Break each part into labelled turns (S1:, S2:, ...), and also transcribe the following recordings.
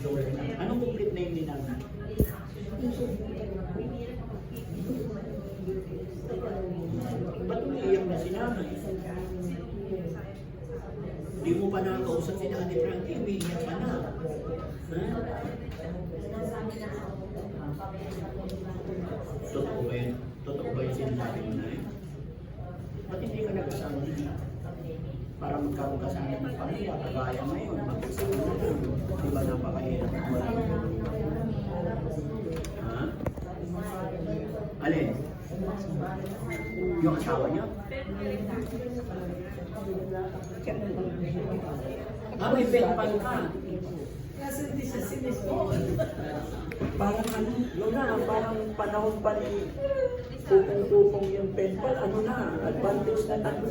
S1: Joanna. Anong complete name ni Nana? Ba't umiiyak na si Nana? Hindi mo pa nakakausap si Daddy Frankie, umiiyak ka na. Ha? Totoo ba yun? Totoo ba yung sinasabi mo na yun? Ba't hindi ka nagkasama niya? Para magkaroon ka sana ng pamilya, kagaya ngayon, mag-isip mo na lang. Di ba napakahirap? Ha? Alin? Yung asawa niya? May penpal ka.
S2: Kasi hindi siya sinispo.
S1: Parang ano, yun na, parang panahon pa ni kupong-kupong yung penpal, ano na, advantage na tayo.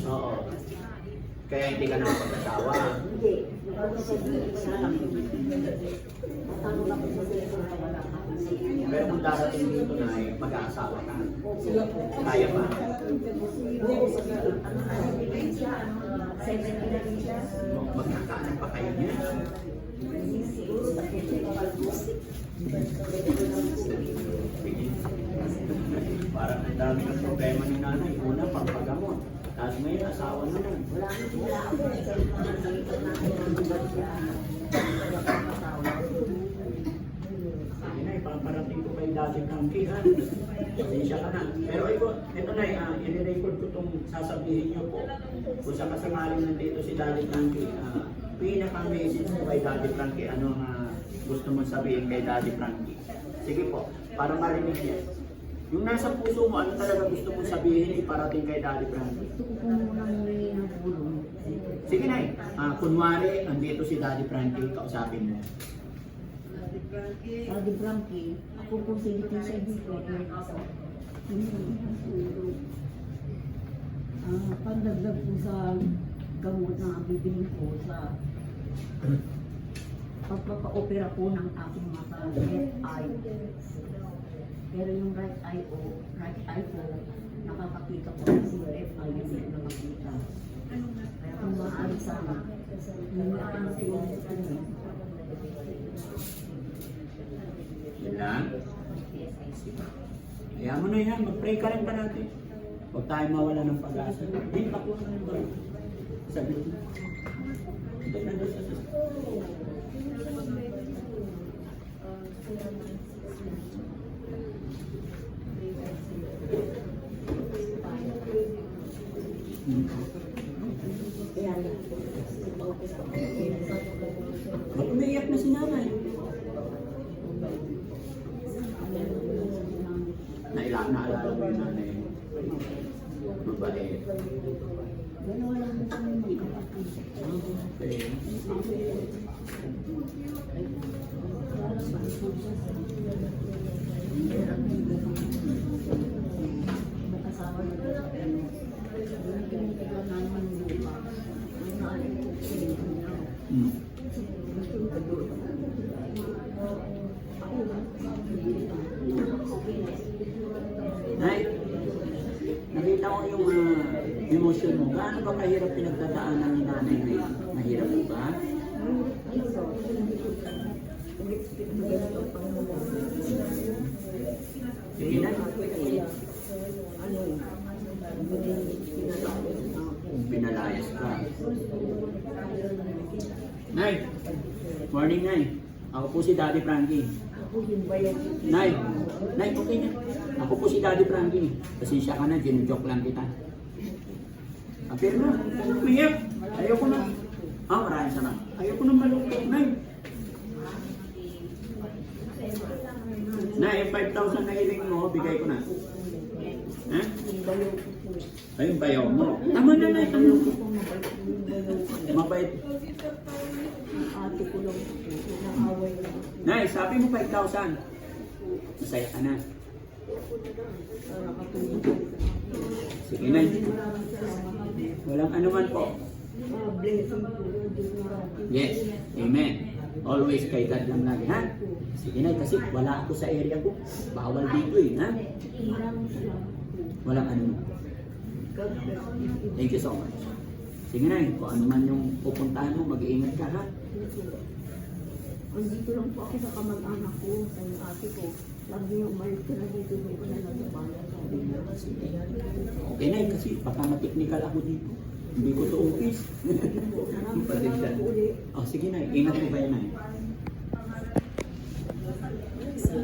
S1: Oo. Kaya hindi ka nakapag-asawa.
S2: Hindi.
S1: Pero kung darating dito na mag-aasawa ka, kaya ba? Magkakaanak pa kayo niya. Parang ang dami ng problema ni nanay. Una, pampagamot. Tapos may asawa naman. Paparating ko kay Daddy Frankie, ha? Pasensya ka na. Pero ito na, i-record ko itong sasabihin niyo po. Kung sa kasamaling nandito si Daddy Frankie, pinaka-message ko kay Daddy Frankie, ano ang gusto mong sabihin kay Daddy Frankie. Sige po, para marinig niya. Yung nasa puso mo, ano talaga gusto mong sabihin, iparating kay Daddy Frankie?
S2: Gusto ko muna humingi ng tulong.
S1: Sige na, kunwari, andito si Daddy Frankie, kausapin mo.
S2: Daddy Frankie, ako po si Leticia dito. Pandagdag po sa gamot na bibili ko sa pagpapa-opera po ng aking mata, left eye. Pero yung right eye ko, nakakakita ko kasi yung left eye hindi ko na makita. Kaya kung maaari sana, hindi ako ng tulong sa kanya.
S1: Yan lang. Kaya mo na yan, mag-pray ka rin pa natin. Huwag tayo mawala ng pag-asa. Hindi pa po ng ba? Sabi ko. Ito na doon sa ba't umiiyak na si nanay? Naalala mo yung nanay mo. Mabait.
S2: Dalawa lang po kami magkapatid.
S1: Okay.
S2: Mag-asawa na po sa kanya. Yung tinitigan namin yung lupa. Ang naalala ko po niya. Gusto ko doon.
S1: Nay, nakita ko yung emosyon mo. Gaano ba kahirap pinagdadaanan ni nanay ngayon? Mahirap po ba? Sige na. Pinalayas ka. Nay, morning Nay. Ako po si Daddy Frankie. Nay, okay na. Ako po si Daddy Frankie. Pasensya ka na, ginujoke lang kita. Apir na, umiyak. Ayoko na. Maraming salamat. Ayoko na malungkot, Nay. Nay, 5,000 na hiling mo, bigay ko na. Ha? Ayun, bayaw mo. Tama na, Nay. Mabait.
S2: Ate ko lang po. Nakaway lang.
S1: Nay, sabi mo 5,000. Masaya ka na. Sige, Nay. Walang anuman po. Yes. Amen. Always kay God lang lagi, ha? Sige, Nay, kasi wala ako sa area ko. Bawal dito eh, ha? Walang anuman. Thank you so much. Sige na, kung ano man yung pupuntahan mo, mag-iingat ka ha.
S2: Andito lang po ako sa kamag-anak ko, sa ate ko. Sabi niya, umalis ka na dito, hindi ko na nagpapala. Sabi niya, sige.
S1: Okay na, kasi baka ma-technical ako dito. Hindi ko to office.
S2: Maraming salamat po ulit.
S1: Oh, sige na, ingat mo kayo na.